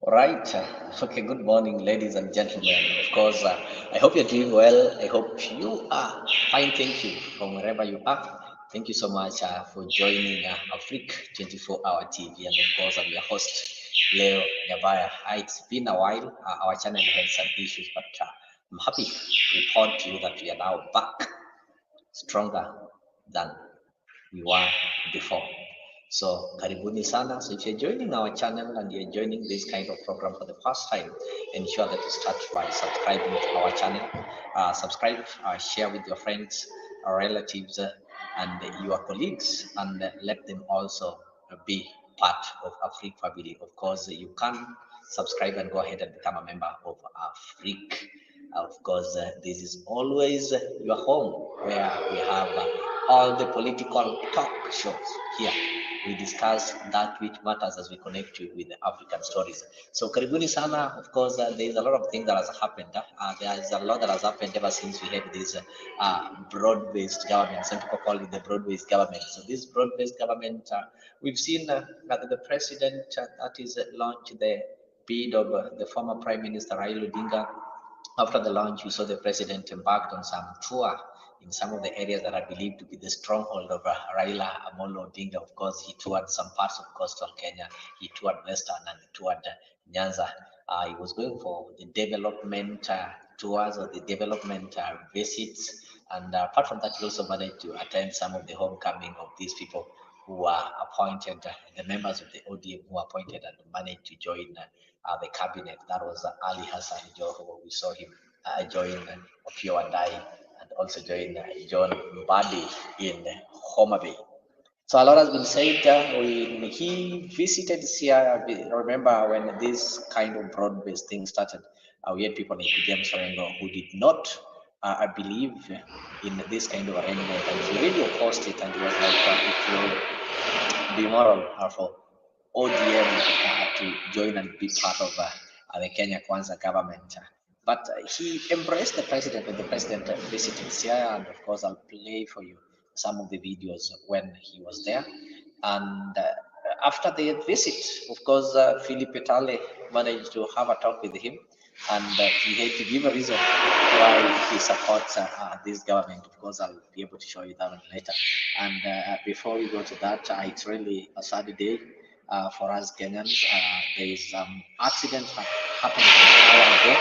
Right. Okay. Good morning, ladies and gentlemen. Of course, I hope you're doing well. I hope you are fine. Thank you from wherever you are. Thank you so much for joining Afrique 24-hour TV. And of course, I'm your host, Leo Nyabaya. It's been a while. Our channel had some issues, but I'm happy to report to you that we are now back stronger than we were before. So karibuni sana. So if you're joining our channel and you're joining this kind of program for the first time, ensure that you start by subscribing to our channel. Subscribe, share with your friends, relatives, and your colleagues, and let them also be part of Afrique family. Of course, you can subscribe and go ahead and become a member of Afrique. Of course, this is always your home where we have all the political talk shows here. We discuss that which matters as we connect you with the African stories. So, karibuni sana. Of course, there is a lot of things that has happened. There is a lot that has happened ever since we had this broad-based government. Some people call it the broad-based government. So, this broad-based government, we've seen that the president that is launched the bid of the former Prime Minister Raila Odinga. After the launch, we saw the president embarked on some tour in some of the areas that are believed to be the stronghold of Raila Odinga. Of course, he toured some parts of coastal Kenya, he toured Western, and he toured Nyanza. He was going for the development tours or the development visits. And apart from that, he also managed to attend some of the homecoming of these people who are appointed, the members of the ODM who are appointed and managed to join the cabinet. That was Ali Hassan Joho. We saw him join Opiyo Wandayi and also join John Mbadi in Homa Bay. So a lot has been said when he visited Sia. Remember when this kind of broad-based thing started, we had people like James Orengo who did not, I believe, in this kind of arrangement, and he really opposed it, and he was like, it will be moral for ODM to join and be part of the Kenya Kwanza government. But he embraced the president when the president visited Siaya, and of course I'll play for you some of the videos when he was there. And after the visit, of course, Philip Petale managed to have a talk with him, and he had to give a reason why he supports this government. Of course, I'll be able to show you that one later. And before we go to that, it's really a sad day for us Kenyans. There is accident that happened an hour ago.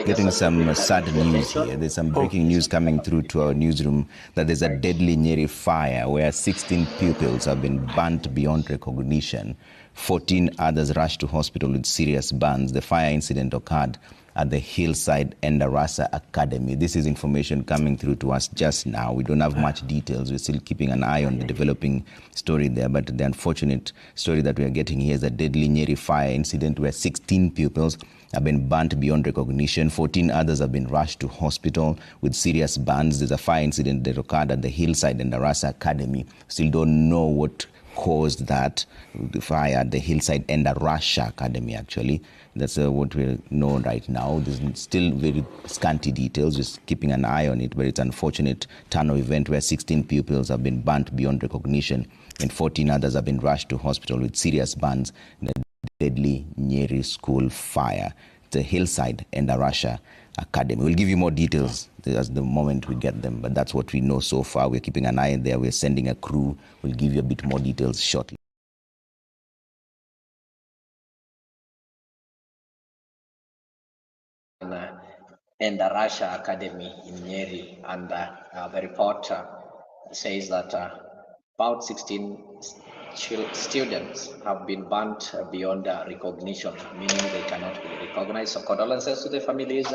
Getting some sad news here. There's some breaking news coming through to our newsroom that there's a deadly Nyeri fire where 16 pupils have been burnt beyond recognition. 14 others rushed to hospital with serious burns. The fire incident occurred at the Hillside Endarasa Academy. This is information coming through to us just now. We don't have much details. We're still keeping an eye on the developing story there. But the unfortunate story that we are getting here is a deadly Nyeri fire incident where 16 pupils have been burnt beyond recognition. 14 others have been rushed to hospital with serious burns. There's a fire incident that occurred at the Hillside Endarasa Academy. Still don't know what caused that, the fire at the Hillside Endarasa Academy, actually. That's what we know right now. There's still very scanty details, just keeping an eye on it, but it's an unfortunate turn of event where 16 pupils have been burnt beyond recognition and 14 others have been rushed to hospital with serious burns in a deadly Nyeri school fire. The Hillside Endarasa Academy. We'll give you more details as the moment we get them, but that's what we know so far. We're keeping an eye there. We're sending a crew. We'll give you a bit more details shortly. Endarasa Academy in Nyeri, and the report says that about 16 students have been burnt beyond recognition, meaning they cannot be recognized. So condolences to the families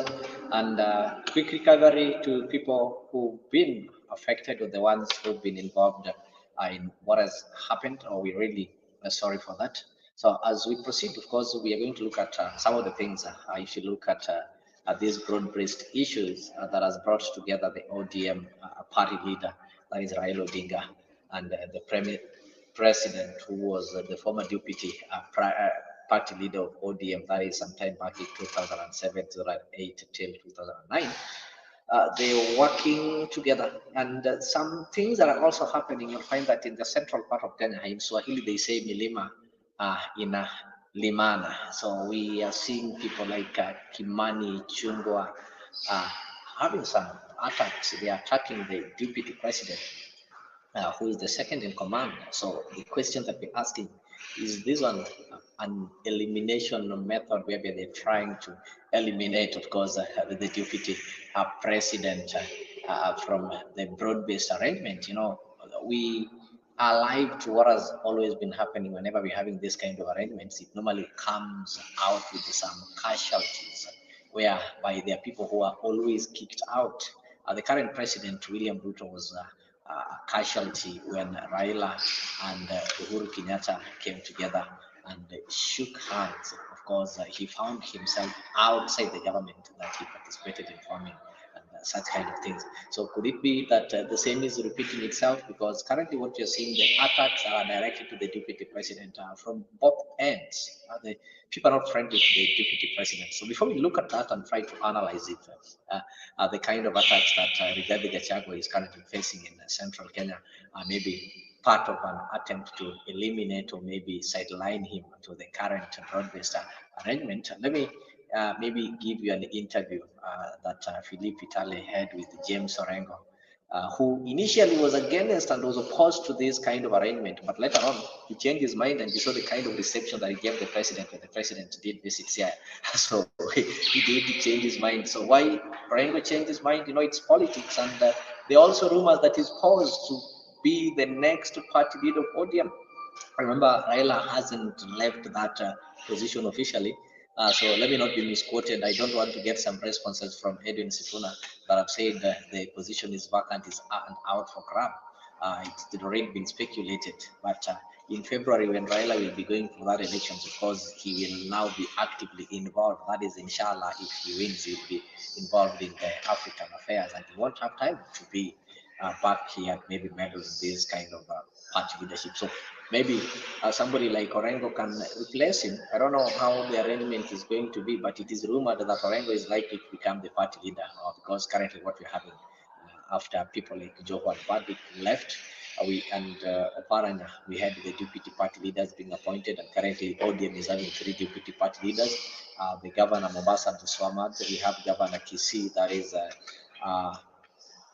and quick recovery to people who've been affected or the ones who've been involved in what has happened, or we're really sorry for that. So as we proceed, of course, we are going to look at some of the things. If you look at these broad-based issues that has brought together the ODM party leader, that is Raila Odinga, and the president, who was the former deputy party leader of ODM, that is sometime back in 2007, 2008 till 2009. They were working together, and some things that are also happening. You'll find that in the central part of Kenya, in Swahili, they say milima Limana. So we are seeing people like Kimani Ichungwa having some attacks. They are attacking the deputy president, who is the second in command. So the question that we're asking is this one an elimination method whereby they're trying to eliminate, of course, the deputy president from the broad-based arrangement. We are alive to what has always been happening whenever we're having this kind of arrangements. It normally comes out with some casualties, whereby there are people who are always kicked out. The current president, William Ruto, was a casualty when Raila and Uhuru Kenyatta came together and shook hands. Of course, he found himself outside the government that he participated in forming and such kind of things. So could it be that the same is repeating itself? Because currently what you're seeing, the attacks are directed to the deputy president from both ends. The people are not friendly to the deputy president. So before we look at that and try to analyze it, the kind of attacks that Rigathi Gachagua is currently facing in central Kenya are maybe part of an attempt to eliminate or maybe sideline him to the current broad-based arrangement. Let me maybe give you an interview that Philippe Vitale had with James Orengo, who initially was against and was opposed to this kind of arrangement, but later on he changed his mind and you saw the kind of reception that he gave the president when the president did visit here. So he did change his mind. So why Orengo changed his mind? It's politics, and there are also rumors that he's posed to be the next party leader of ODM. Remember, Raila hasn't left that position officially. So let me not be misquoted. I don't want to get some responses from Edwin Sifuna that have said the position is vacant, is out for grab. It's already been speculated. But in February, when Raila will be going for that elections, of course, he will now be actively involved. That is, inshallah, if he wins, he will be involved in the African affairs and he won't have time to be back here, maybe meddle in this kind of party leadership. So maybe somebody like Orengo can replace him. I don't know how the arrangement is going to be, but it is rumored that Orengo is likely to become the party leader because currently what we're having after people like Joho and Patrick left, apparently we had the deputy party leaders being appointed, and currently ODM is having 3 deputy party leaders. The governor Mombasa Swamad, we have Governor Kisii, that is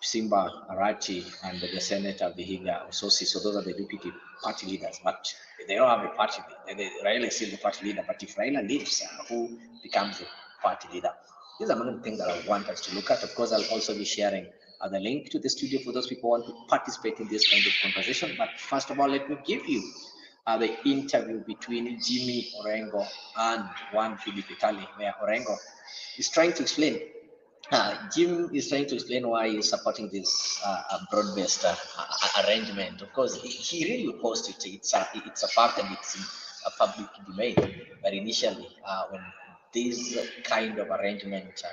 Simba Arati, and the Senator Vihiga Ososi. So those are the deputy party leaders, but they don't have a party leader. Raila is still the party leader, but if Raila leaves, who becomes the party leader? These are another thing that I want us to look at. Of course, I'll also be sharing the link to the studio for those people who want to participate in this kind of conversation. But first of all, let me give you the interview between Jimmy Orengo and one Philip Vitale, where Orengo is trying to explain Jim is trying to explain why he's supporting this broad-based arrangement. Of course, he really opposed it. It's a fact and it's a public domain. But initially, when this kind of arrangement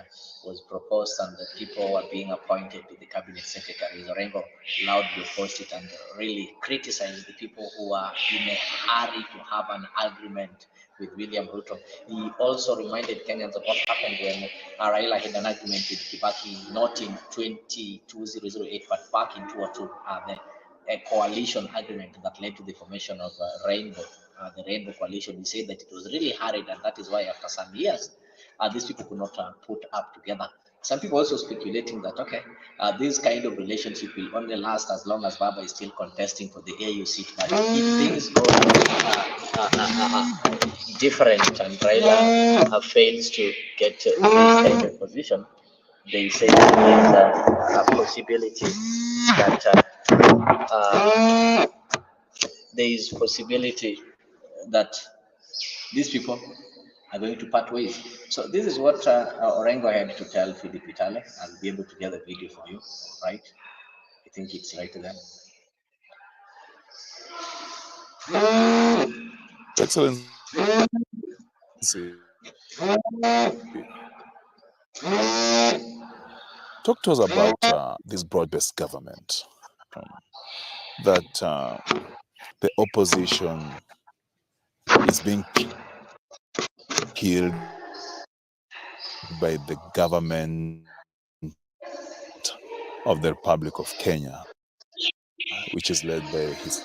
was proposed and the people were being appointed to the cabinet secretaries, Orengo loudly opposed it and really criticized the people who are in a hurry to have an agreement with William Ruto. He also reminded Kenyans of what happened when Raila had an agreement with Kibaki, not in 2008, but back in 2002, a coalition agreement that led to the formation of Rainbow, the Rainbow Coalition. He said that it was really hurried, and that is why after some years, these people could not put up together. Some people also speculating that, okay, this kind of relationship will only last as long as Baba is still contesting for the AU seat. But if things go different and Raila fails to get this kind of position, they say that there's a possibility that there is possibility that these people are going to part ways. So this is what Orengo had to tell Philip Vitale. I'll be able to get the video for you, right? I think it's right there. Excellency, talk to us about this broad-based government that the opposition is being killed by the government of the Republic of Kenya, which is led by his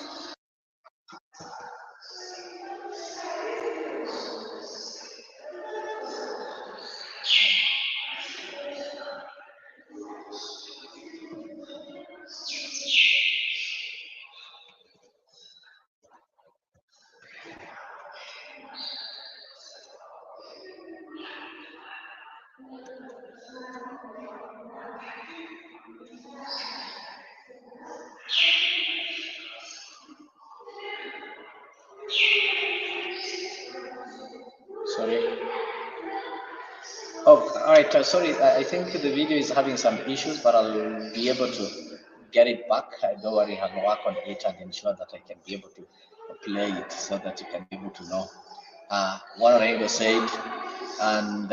Sorry. Oh, all right. Sorry, I think the video is having some issues, but I'll be able to get it back. Don't worry, I'll work on it and ensure that I can be able to play it so that you can be able to know what Orengo said and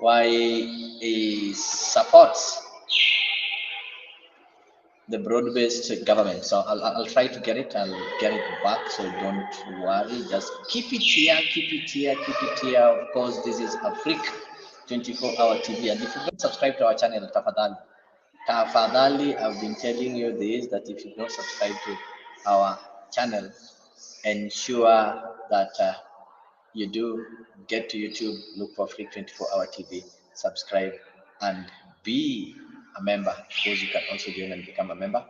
why he supports the broad-based government. So I'll try to get it. I'll get it back. So don't worry. Just keep it here. Keep it here. Keep it here. Of course, this is Africa 24-hour TV. And if you don't subscribe to our channel, tafadhali, I've been telling you this, that if you don't subscribe to our channel, ensure that you do get to YouTube, look for Free 24-hour TV, subscribe, and be a member. Because you can also join and become a member. I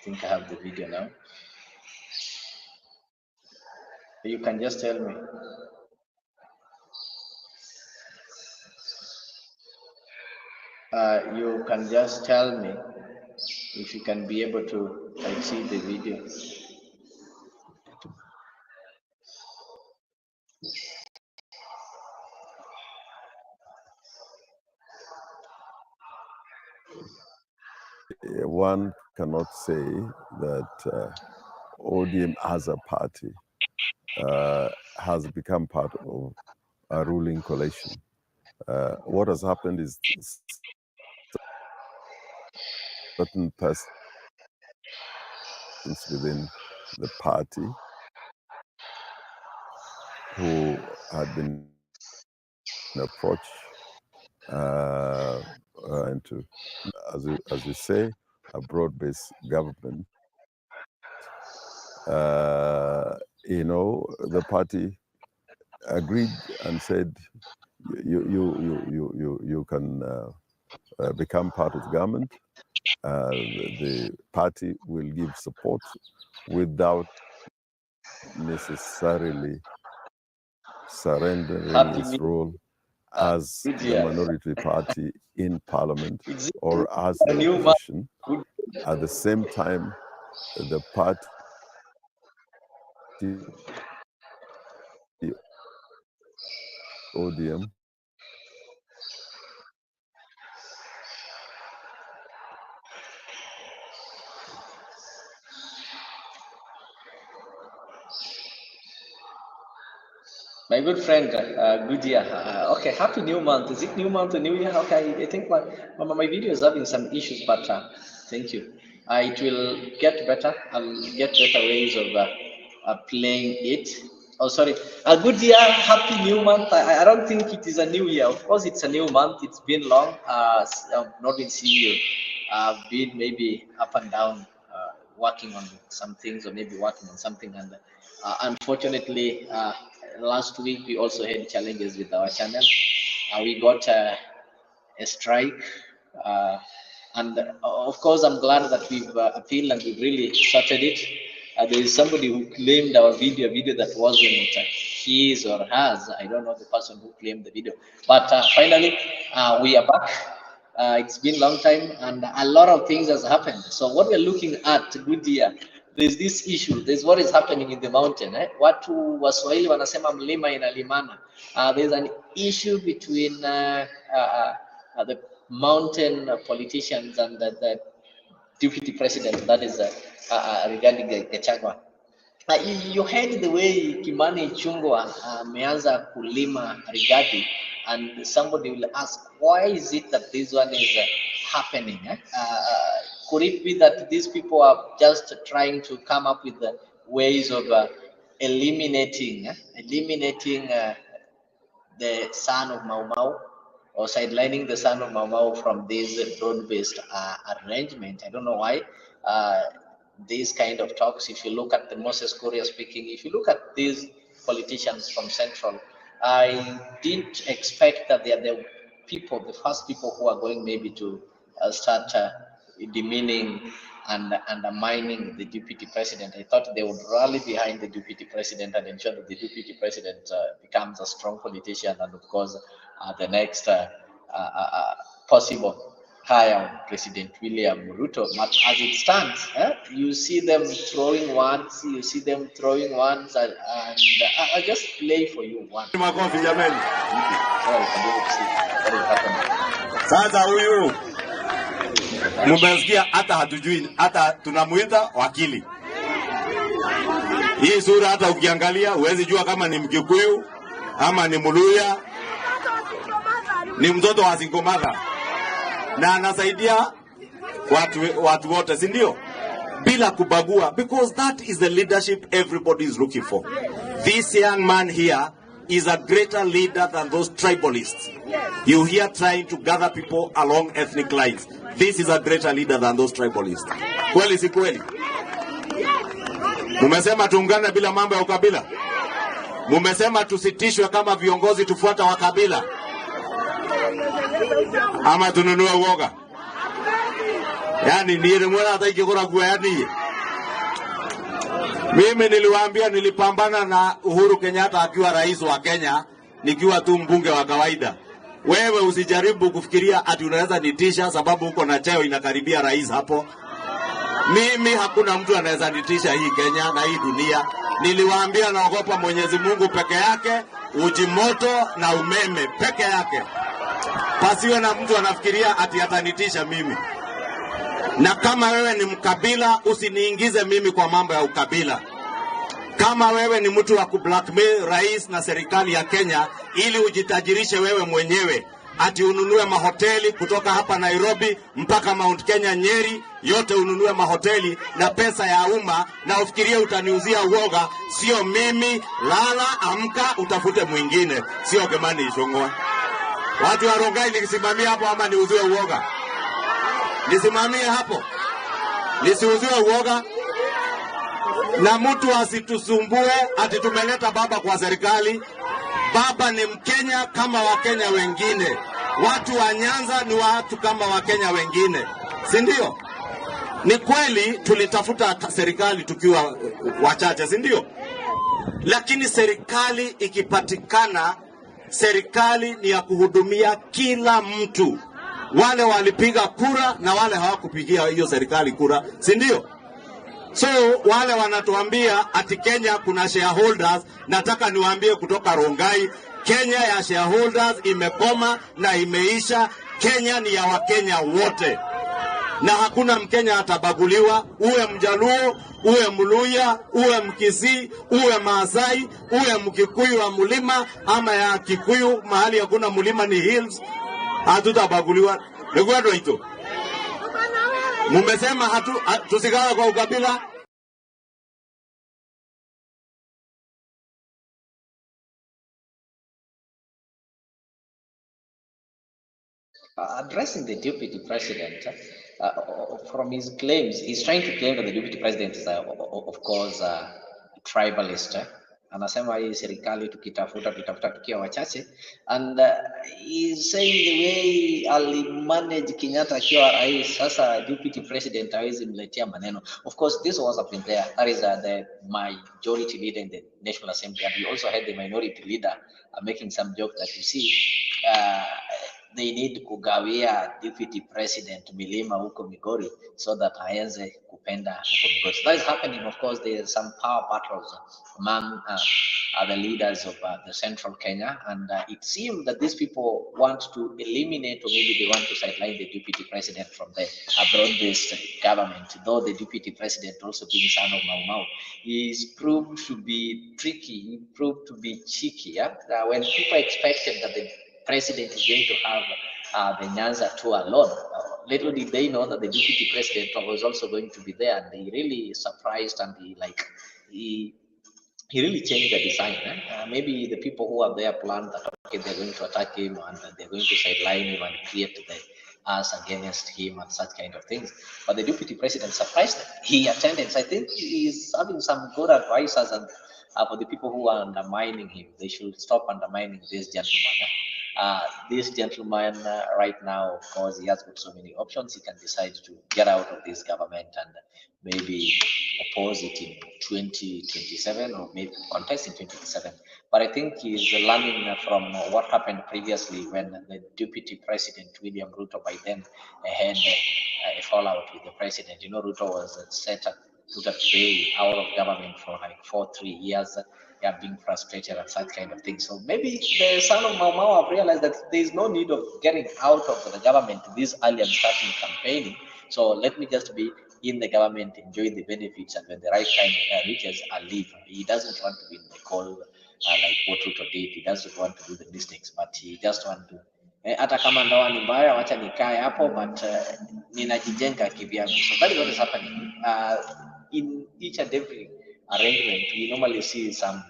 think I have the video now. You can just tell me. You can just tell me if you can be able to see the video. One cannot say that ODM as a party has become part of a ruling coalition. What has happened is certain persons within the party who had been approached into, as we say, a broad-based government. The party agreed and said, you can become part of the government. The party will give support without necessarily surrendering its role as the minority party in parliament or as the opposition. At the same time, the party ODM My good friend, good year. Okay, happy new month. Is it new month or new year? Okay, I think my video is having some issues, but thank you. It will get better. I'll get better ways of playing it. Oh, sorry. Good year, happy new month. I don't think it is a new year. Of course, it's a new month. It's been long. I've not been seeing you. I've been maybe up and down, working on some things or maybe working on something. And unfortunately, last week we also had challenges with our channel. We got a strike, and of course I'm glad that we've appealed and we've really sorted it. There is somebody who claimed our video, a video that wasn't his or hers. I don't know the person who claimed the video, but finally we are back. It's been a long time and a lot of things has happened. So what we're looking at, good year, there's this issue, there's what is happening in the mountain. Watu Waswahili wanasema mlima inalimana. There's an issue between the mountain politicians and the deputy president, that is Rigathi Gachagua. You heard the way Kimani Ichungwa ameanza kulima Rigathi, and somebody will ask, why is it that this one is happening? Could it be that these people are just trying to come up with ways of eliminating the son of MAUMAU, or sidelining the son of MAUMAU from this broad-based arrangement? I don't know why. These kind of talks, if you look at the Moses Korea speaking, if you look at these politicians from Central. I didn't expect that they are the people, the first people who are going maybe to start demeaning and undermining the deputy president. I thought they would rally behind the deputy president and ensure that the deputy president becomes a strong politician, and of course the next possible hire President William Ruto. But as it stands, you see them throwing ones, and I'll just play for you one. Makofi jameni. Sasa huyu mmesikia, hata hatujui, hata tunamuita wakili. Hii sura hata ukiangalia huwezi jua kama ni Mkikuyu ama ni Mluya, ni mtoto wa single mother, na anasaidia watu wote, si ndio? Bila kubagua, because that is the leadership everybody is looking for. This young man here is a greater leader than those tribalists. You hear trying to gather people along ethnic lines. This is a greater leader than those tribalists. Kweli si kweli? Mumesema tuungane bila mambo ya ukabila. Mumesema tusitishwe kama viongozi tufuata wa kabila. Ama tununue uoga. Yani ni mwana hata ikikora kuwa yani. Mimi niliwaambia nilipambana na Uhuru Kenyatta akiwa rais wa Kenya, nikiwa tu mbunge wa kawaida. Wewe usijaribu kufikiria ati unaweza nitisha sababu uko na cheo inakaribia rais hapo. Mimi hakuna mtu anaweza nitisha hii Kenya na hii dunia. Niliwaambia naogopa Mwenyezi Mungu peke yake, uji moto na umeme peke yake. Pasiwe na mtu anafikiria ati atanitisha mimi. Na kama wewe ni mkabila, usiniingize mimi kwa mambo ya ukabila. Kama wewe ni mtu wa kublackmail rais na serikali ya Kenya ili ujitajirishe wewe mwenyewe, ati ununue mahoteli kutoka hapa Nairobi mpaka Mount Kenya Nyeri, yote ununue mahoteli na pesa ya umma, na ufikirie utaniuzia uoga, sio mimi. Lala, amka, utafute mwingine, sio Kimani Ichungwa. Watu wa Rongai nikisimamia hapo ama niuziwe uoga? Nisimamie hapo, nisiuziwe uoga. Na mtu asitusumbue ati tumeleta baba kwa serikali. Baba ni Mkenya kama Wakenya wengine. Watu wa Nyanza ni watu kama Wakenya wengine, si ndio? Ni kweli tulitafuta serikali tukiwa wachache, si ndio? Lakini serikali ikipatikana, serikali ni ya kuhudumia kila mtu. Wale walipiga kura na wale hawakupigia hiyo serikali kura, si ndio? So wale wanatuambia ati Kenya kuna shareholders, nataka niwaambie kutoka Rongai, Kenya ya shareholders imekoma na imeisha. Kenya ni ya Wakenya wote. Na hakuna Mkenya atabaguliwa, uwe Mjaluo, uwe Mluya, uwe Mkisii, uwe Maasai, uwe Mkikuyu wa mlima ama ya Kikuyu mahali hakuna mlima ni hills, hatutabaguliwa. Ndio hito. Mumesema tusigawe kwa ukabila. Addressing the deputy president, from his claims, he's trying to claim that the deputy president is, of course, tribalist. Anasema hii serikali tutafuta tukiwa wachache, and he's saying the way alimanage Kenyatta akiwa rais, sasa deputy president hawezi mletea maneno. Of course, this was up in there. That is the majority leader in the National Assembly, and we also had the minority leader making some joke that you see they need kugawia deputy president milima huko Migori so that haenze kupenda huko Migori. So that is happening. Of course, there are some power battles among the leaders of the central Kenya, and it seems that these people want to eliminate, or maybe they want to sideline the deputy president from the broad-based government, though the deputy president, also being son of MAUMAU, is proved to be tricky, he proved to be cheeky. Yeah? When people expected that the president is going to have the Nyanza tour alone, little did they know that the deputy president was also going to be there, and they really surprised, and he really changed the design. Maybe the people who are there planned that okay, they're going to attack him and they're going to sideline him and create the us against him and such kind of things. But the deputy president surprised them. He attended. So I think he's having some good advisors, and for the people who are undermining him, they should stop undermining this gentleman. This gentleman right now, of course, he has got so many options. He can decide to get out of this government and maybe oppose it in 2027 or maybe contest in 2027. But I think he's learning from what happened previously when the Deputy President, William Ruto, by then had a fallout with the president. You know, Ruto was set to get paid out of government for like 3 years. They are being frustrated and such kind of thing. So maybe the son of MAUMAU have realized that there is no need of getting out of the government this early and starting campaigning. So let me just be in the government, enjoy the benefits, and when the right time reaches, I'll leave. He doesn't want to be in the cold like what Ruto did. He doesn't want to do the mistakes, but he just want to hata kama ndoa ni mbaya, wacha nikae hapo, but ninajijenga kivyangu. So that is what is happening. In each and every arrangement, we normally see some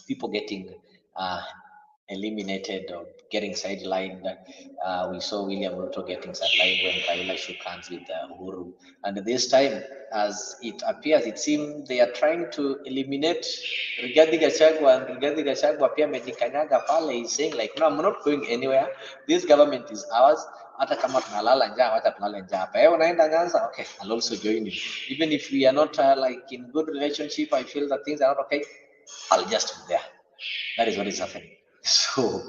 people getting eliminated or getting sidelined. We saw William Ruto getting sidelined when Raila shook hands with Uhuru. And this time, as it appears, it seems they are trying to eliminate Rigathi Gachagua, and Rigathi Gachagua pia amejikanyaga pale. He's saying like, no, I'm not going anywhere. This government is ours. Hata kama tunalala njaa, hata tulale njaa. Pa wewe unaenda Nyanza, okay, I'll also join you. Even if we are not like in good relationship, I feel that things are not okay, I'll just be there. That is what is happening. So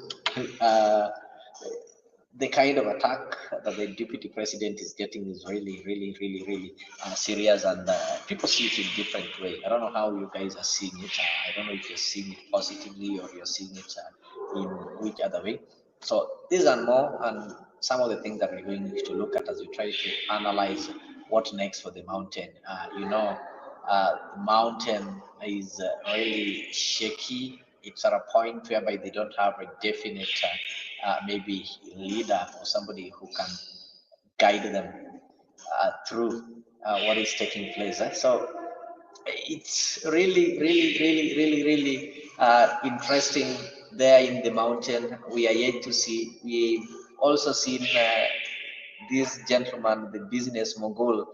the kind of attack that the deputy president is getting is really serious, and people see it in different way. I don't know how you guys are seeing it. I don't know if you're seeing it positively or you're seeing it in which other way. So these are more and some of the things that we're going to look at as we try to analyze what next for the mountain. The mountain is really shaky. It's at a point whereby they don't have a definite maybe leader or somebody who can guide them through what is taking place. So it's really interesting there in the mountain. We are yet to see. We also seen this gentleman, the business mogul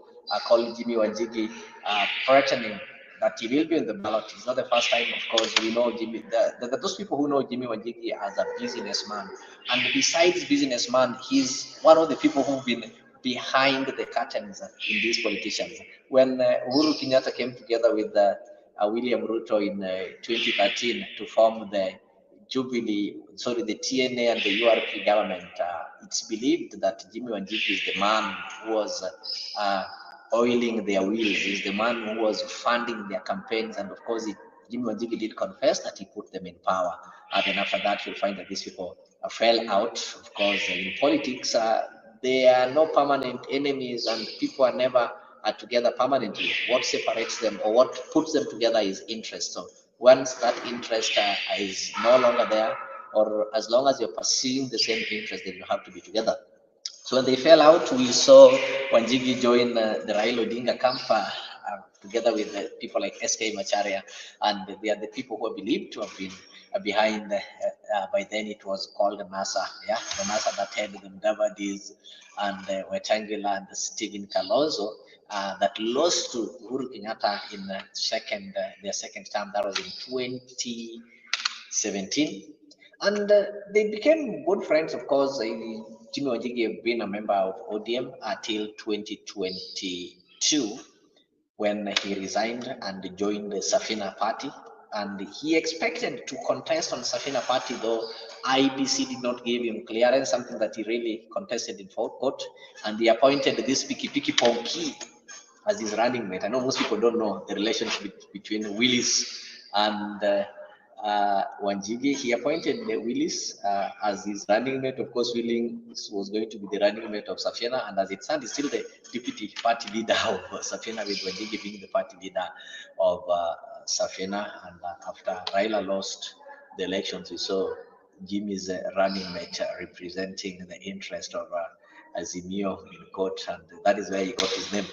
called Jimmy Wanjigi, threatening that he will be in the ballot. It's not the first time, of course. We know Jimmy. Those people who know Jimmy Wanjigi as a businessman, and besides businessman, he's one of the people who've been behind the curtains in these politicians. When Uhuru Kenyatta came together with William Ruto in 2013 to form the the TNA and the URP government, it's believed that Jimmy Wanjigi is the man who was oiling their wheels, is the man who was funding their campaigns, and of course Jimmy Wanjigi did confess that he put them in power. And then after that, you'll find that these people fell out. Of course, in politics, there are no permanent enemies, and people are never together permanently. What separates them or what puts them together is interest. So once that interest is no longer there, or as long as you're pursuing the same interest, then you have to be together. So when they fell out, we saw Wanjigi join the Raila Odinga camp together with people like SK Macharia, and they are the people who are believed to have been behind, by then it was called NASA, the NASA that had the Mudavadis and Wetangula and Stephen Kalonzo, that lost to Uhuru Kenyatta in their second term. That was in 2017, and they became good friends. Of course, Jimmy Wanjigi had been a member of ODM until 2022, when he resigned and joined the Safina party. And he expected to contest on Safina party, though IBC did not give him clearance, something that he really contested in court. And he appointed this Piki Ponki as his running mate. I know most people don't know the relationship between Willis and Wanjigi. He appointed Willis as his running mate. Of course, Willis was going to be the running mate of Safina, and as it stands, he's still the deputy party leader of Safina, with Wanjigi being the party leader of Safina. And after Raila lost the elections, we saw Jimmy's running mate representing the interest of Azimio in court, and that is where he got his name,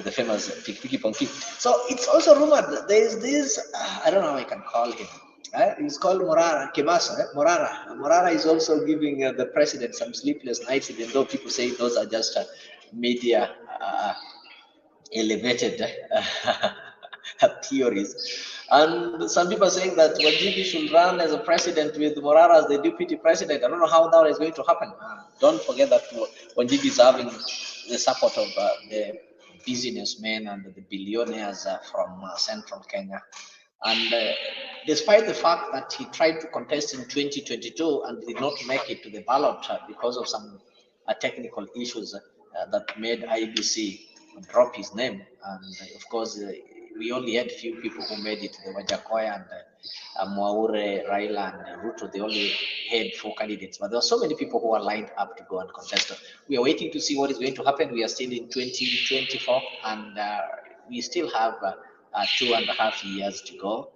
the famous Piki Ponki. So it's also rumored there is this, I don't know how I can call him. He's called Morara, Kemasa. Morara is also giving the president some sleepless nights, even though people say those are just media elevated theories. And some people are saying that Wajigi should run as a president with Morara as the deputy president. I don't know how that is going to happen. Don't forget that Wajigi is having the support of the businessmen and the billionaires from central Kenya. And despite the fact that he tried to contest in 2022 and did not make it to the ballot because of some technical issues that made IBC drop his name, and of course we only had few people who made it. The Wajakoya and MAUMAU, Raila and Ruto, they only had 4 candidates, but there were so many people who were lined up to go and contest. We are waiting to see what is going to happen. We are still in 2024 and we still have 2.5 years to go.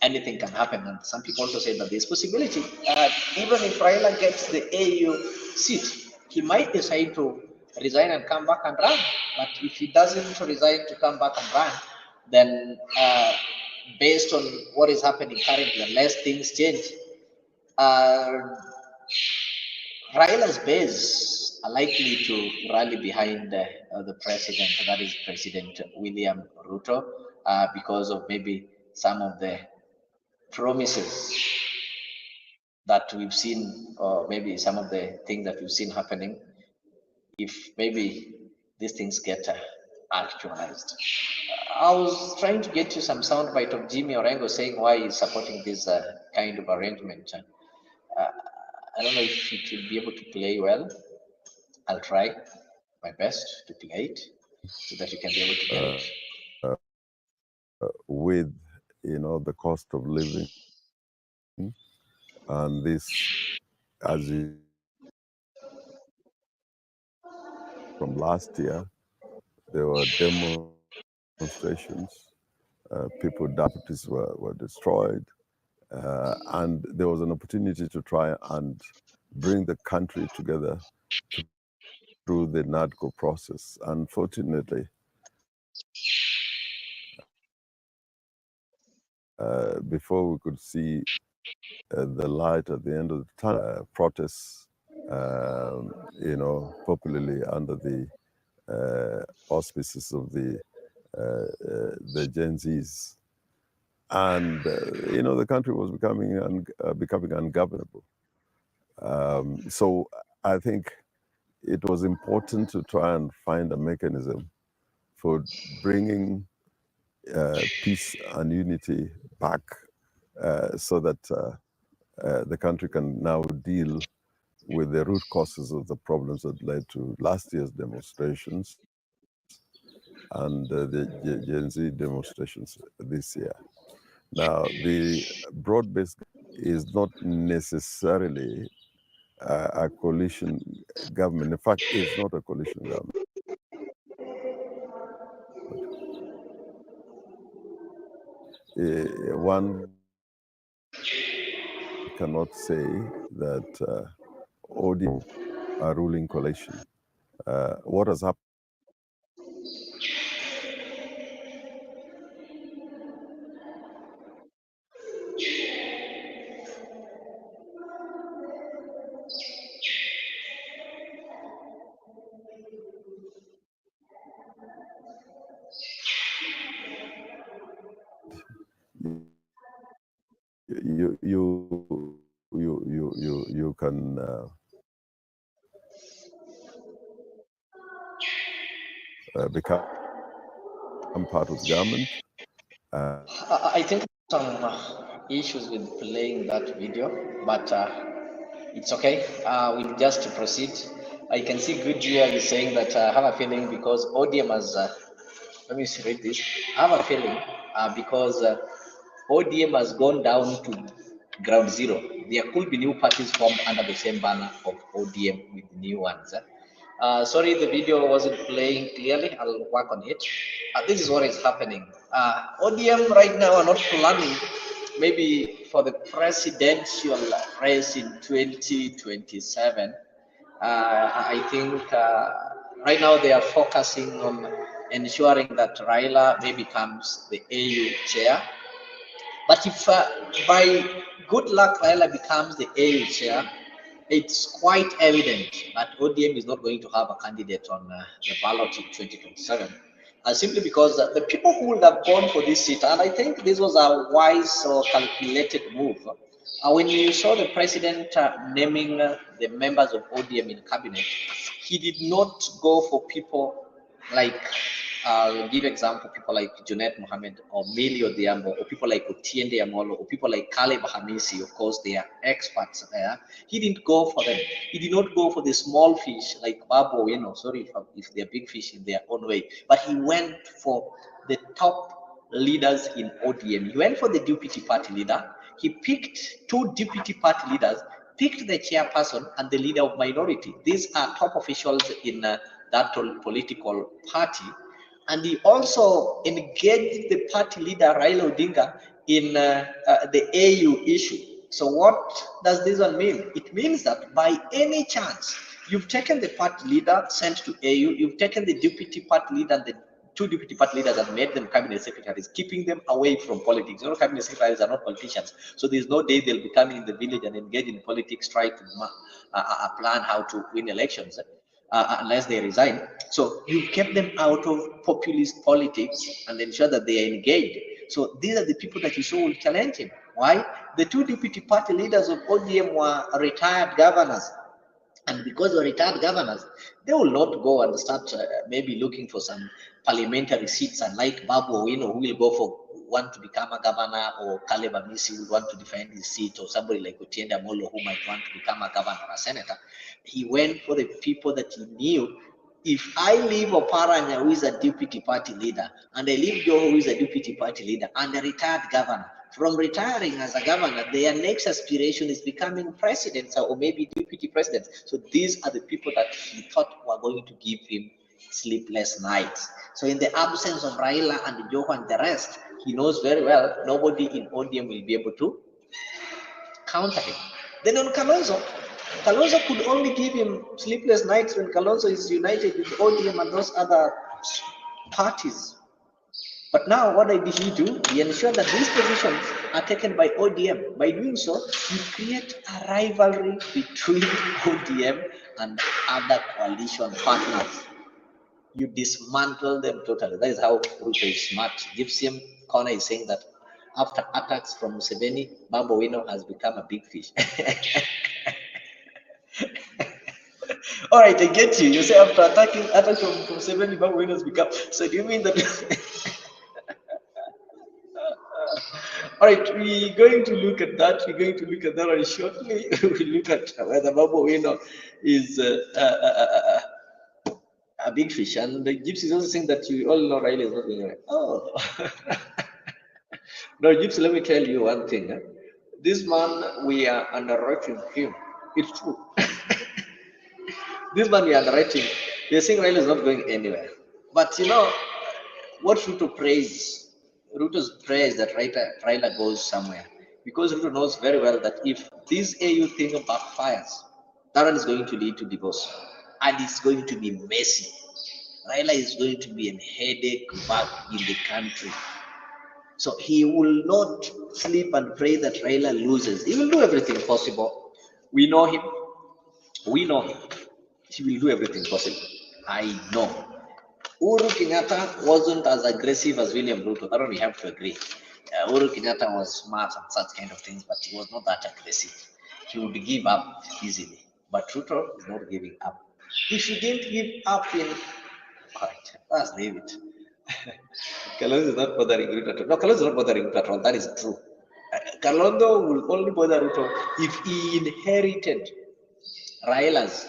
Anything can happen, and some people also say that there's possibility, even if Raila gets the AU seat, he might decide to resign and come back and run. But if he doesn't resign to come back and run, then based on what is happening currently, unless things change, Raila's base are likely to rally behind the president, that is President William Ruto, because of maybe some of the promises that we've seen, or maybe some of the things that we've seen happening, if maybe these things get actualized. I was trying to get you some soundbite of Jimmy Orengo saying why he's supporting this kind of arrangement. I don't know if it will be able to play well. I'll try my best to play it so that you can be able to get it. With, the cost of living, and this, as you, from last year, there were demonstrations, people, properties were destroyed, and there was an opportunity to try and bring the country together through the NADCO process. Unfortunately, before we could see the light at the end of the tunnel, protests, popularly under the auspices of the Gen Zs, and the country was becoming ungovernable. So I think it was important to try and find a mechanism for bringing peace and unity back, so that the country can now deal with the root causes of the problems that led to last year's demonstrations and the Gen Z demonstrations this year. Now, the broad-based is not necessarily a coalition government. In fact, it's not a coalition government. One cannot say that ODM a ruling coalition. What has happened? You can become part of government. I think some issues with playing that video, but it's okay. We'll just proceed. I can see Goodyear is saying that I have a feeling because ODM has, let me read this. I have a feeling because ODM has gone down to ground zero. There could be new parties formed under the same banner of ODM with new ones. Sorry, the video wasn't playing clearly. I'll work on it. This is what is happening. ODM right now are not planning maybe for the presidential race in 2027. I think right now they are focusing on ensuring that Raila may becomes the AU chair. But if by good luck Raila becomes the AU chair, it's quite evident that ODM is not going to have a candidate on the ballot in 2027. simply because the people who would have gone for this seat, and I think this was a wise or calculated move. When you saw the president naming the members of ODM in cabinet, he did not go for people like, I'll give example, people like Junet Mohammed or Millie Odhiambo, or people like Otiende Amolo, or people like Caleb Hamisi. Of course, they are experts there. He didn't go for them. He did not go for the small fish like Babo, sorry if they're big fish in their own way, but he went for the top leaders in ODM. He went for the deputy party leader. He picked 2 deputy party leaders, picked the chairperson and the leader of minority. These are top officials in that political party. And he also engaged the party leader, Raila Odinga, in the AU issue. So what does this one mean? It means that by any chance, you've taken the party leader sent to AU, you've taken the deputy party leader and the 2 deputy party leaders and made them cabinet secretaries, keeping them away from politics. Cabinet secretaries are not politicians. So there's no day they'll be coming in the village and engage in politics, try to plan how to win elections. Unless they resign. So you kept them out of populist politics and ensure that they are engaged. So these are the people that you saw will challenge him. Why? The 2 deputy party leaders of ODM were retired governors. And because they were retired governors, they will not go and start maybe looking for some parliamentary seats, unlike Babu Owino, who will go for want to become a governor, or Caleb Amisi will want to defend his seat, or somebody like Otiende Amolo who might want to become a governor or a senator. He went for the people that he knew. If I leave Oparanya, who is a deputy party leader, and I leave Joe, who is a deputy party leader, and a retired governor, from retiring as a governor, their next aspiration is becoming presidents or maybe deputy presidents. So these are the people that he thought were going to give him sleepless nights. So in the absence of Raila and Joe and the rest, he knows very well nobody in ODM will be able to counter him. Then on Kalonzo could only give him sleepless nights when Kalonzo is united with ODM and those other parties. But now what did he do? He ensured that these positions are taken by ODM. By doing so, you create a rivalry between ODM and other coalition partners. You dismantle them totally. That is how Ruto is smart. Gypsum Corner is saying that after attacks from Museveni, Babu Owino has become a big fish. All right, I get you. You say after attacks from Museveni, Babu Owino has become. So do you mean that? All right, we're going to look at that. We're going to look at that very shortly. We look at whether Babu Owino is a big fish. And the Gypsy is also saying that you all know Raila is not going away. Oh. No, Gypsy, let me tell you one thing. This man, we are underrating him. It's true. This man, we are underrating. They're saying Raila is not going anywhere. But you know, what Ruto prays? Ruto's prays that Raila goes somewhere. Because Ruto knows very well that if this AU thing backfires, that one is going to lead to divorce. And it's going to be messy. Raila is going to be a headache back in the country. So he will not sleep and pray that Raila loses. He will do everything possible. We know him. We know him. He will do everything possible. I know. Uhuru Kenyatta wasn't as aggressive as William Ruto. That one we have to agree. Uhuru Kenyatta was smart and such kind of things, but he was not that aggressive. He would give up easily. But Ruto is not giving up. If he didn't give up in... All right, let's leave it. Kalonzo is not bothering Ruto at all. No, Kalonzo is not bothering Ruto at all. That is true. Kalonzo will only bother Ruto if he inherited Raila's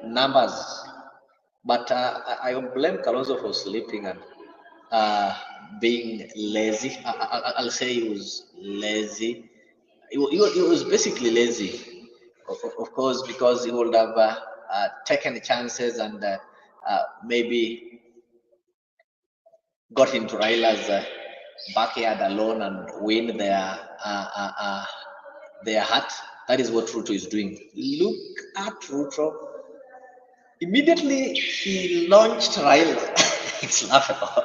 numbers. But I blame Kalonzo for sleeping and being lazy. I'll say he was lazy. He was basically lazy, of course, because he would have taken chances and maybe got into Raila's backyard alone and win their heart. That is what Ruto is doing. Look at Ruto. Immediately he launched Raila. It's laughable.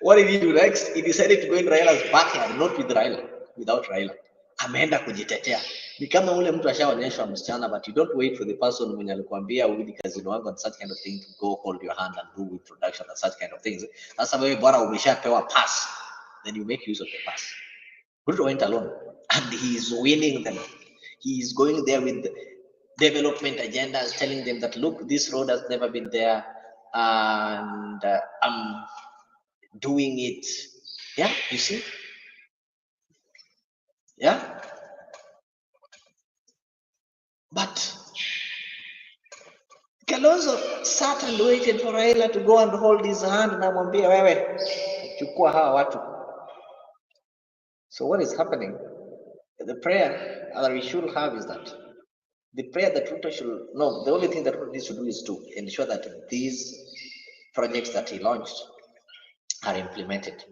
What did he do next? He decided to go in Raila's backyard, not with Raila, without Raila. Ameenda kujitetea. Ni kama ule mtu ashaonyeshwa msichana, but you don't wait for the person mwenye alikwambia urudi kazini wangu and such kind of thing to go hold your hand and do introduction and such kind of things. Sasa wewe bora umeshapewa pass, then you make use of the pass. Ruto went alone and he is winning them. He is going there with the development agendas, telling them that look, this road has never been there, and I'm doing it. Yeah, you see? Yeah. But Kalonzo sat and waited for Raila to go and hold his hand na mwambie wewe chukua hawa watu. So what is happening? The prayer that we should have is that the prayer that Ruto should no, the only thing that Ruto needs to do is to ensure that these projects that he launched are implemented.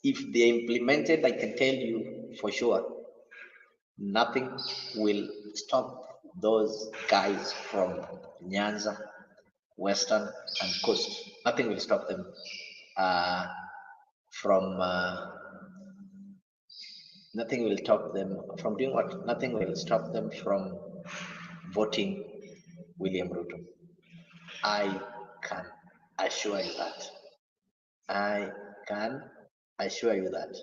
If they're implemented, I can tell you for sure, nothing will stop those guys from Nyanza, Western, and Coast. Nothing will stop them nothing will stop them from doing what? Nothing will stop them from voting William Ruto. I can assure you that. I can assure you that.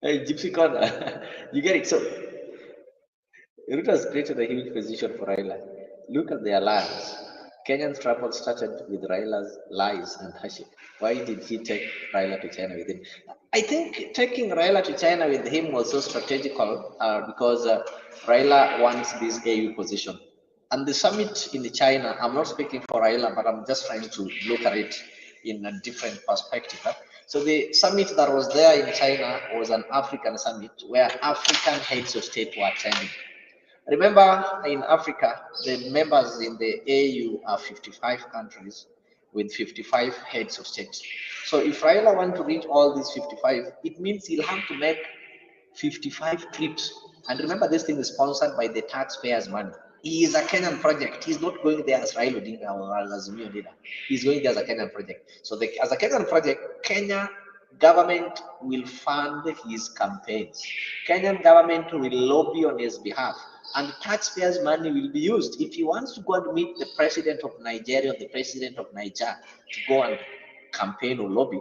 Hey, Gypsy Corner, you get it. So Ruto has created a huge position for Raila. Look at the alliance. Kenyan's trouble started with Raila's lies and hardship. Why did he take Raila to China with him? I think taking Raila to China with him was so strategical because Raila wants this AU position. And the summit in China, I'm not speaking for Raila, but I'm just trying to look at it in a different perspective. So the summit that was there in China was an African summit where African heads of state were attending. Remember, in Africa, the members in the AU are 55 countries with 55 heads of state. So if Raila wants to reach all these 55, it means he'll have to make 55 trips. And remember, this thing is sponsored by the taxpayers' money. He is a Kenyan project. He's not going there as Raila Odinga or as Azimio leader. He's going there as a Kenyan project. So as a Kenyan project, Kenya government will fund his campaigns. Kenyan government will lobby on his behalf. And taxpayers' money will be used. If he wants to go and meet the president of Nigeria or the president of Niger to go and campaign or lobby,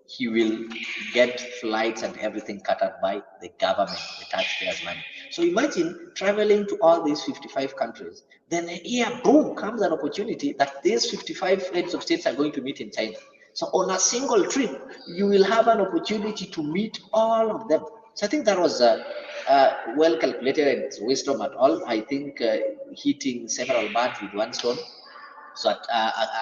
he will get flights and everything cut out by the government, the taxpayers' money. So imagine traveling to all these 55 countries. Then here, boom, comes an opportunity that these 55 heads of states are going to meet in China. So on a single trip, you will have an opportunity to meet all of them. So I think that was well calculated and it's wisdom at all. I think hitting several birds with one stone. So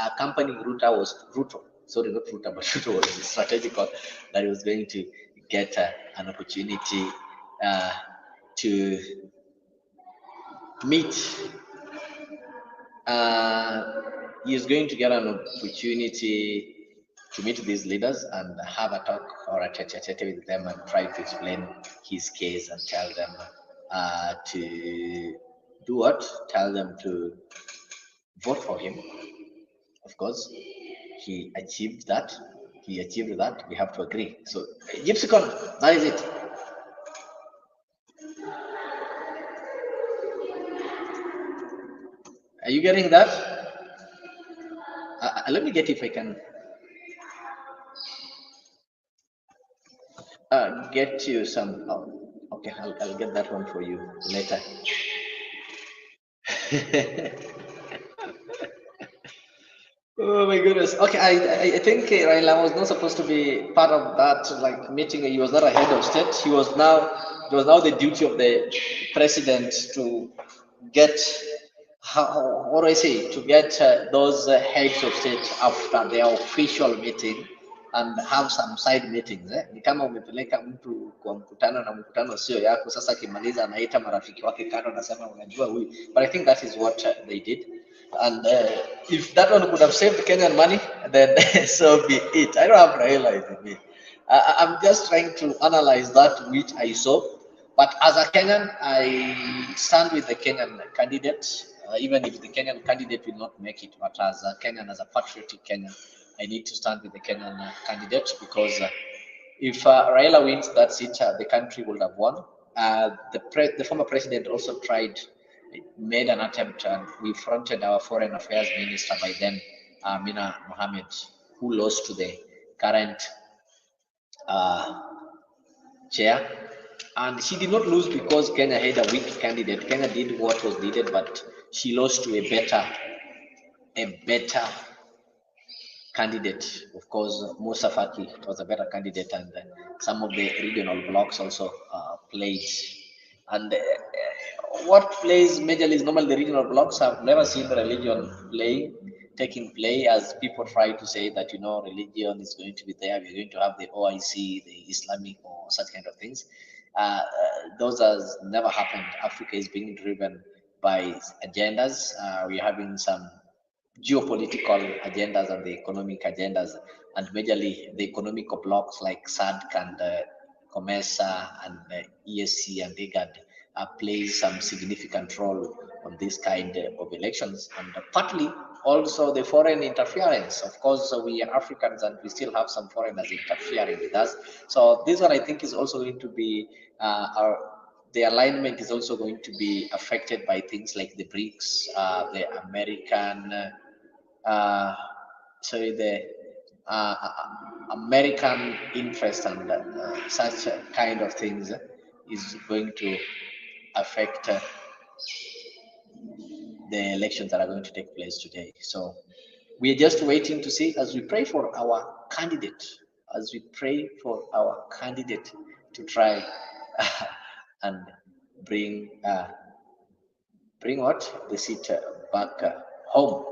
accompanying Ruto was Ruto. Sorry, not Ruto, but Ruto was strategical that he was going to get an opportunity to meet. He is going to get an opportunity to meet these leaders and have a talk or a chat with them and try to explain his case and tell them to do what? Tell them to vote for him. Of course, he achieved that. He achieved that. We have to agree. So, Gypsy Corner, that is it. Are you getting that? Let me get if I can get you some. Oh, okay, I'll get that one for you later. Oh my goodness. Okay, I think Raila was not supposed to be part of that like meeting. He was not a head of state. It was now the duty of the president to get what do I say, to get those heads of state after their official meeting and have some side meetings. Ni kama umepeleka mtu kwa mkutano na mkutano sio yako, sasa kimaliza anaita marafiki wake kando anasema unajua huyu. But I think that is what they did. And if that one could have saved Kenyan money, then so be it. I don't have Raila with me. I'm just trying to analyze that which I saw. But as a Kenyan, I stand with the Kenyan candidate, even if the Kenyan candidate will not make it. But as a Kenyan, as a patriotic Kenyan, I need to stand with the Kenyan candidate because if Raila wins that seat, the country would have won. the former president also made an attempt, and we fronted our foreign affairs minister by then, Mina Mohammed, who lost to the current chair. And she did not lose because Kenya had a weak candidate. Kenya did what was needed, but she lost to a better candidate. Of course, Musa Faki was a better candidate, and some of the regional blocks also played. And what plays majorly is normally the regional blocks. I've never seen religion taking play, as people try to say that, you know, religion is going to be there. We're going to have the OIC, the Islamic, or such kind of things. Those has never happened. Africa is being driven by agendas. We're having some geopolitical agendas and the economic agendas, and majorly the economic blocks like SADC and COMESA and ESC and IGAD plays some significant role on this kind of elections, and partly also the foreign interference. Of course, we are Africans and we still have some foreigners interfering with us. So this one I think is also going to be the alignment is also going to be affected by things like the BRICS, the American, the American interest and such kind of things is going to affect the elections that are going to take place today. So we are just waiting to see, as we pray for our candidate, to try and bring what the seat back home.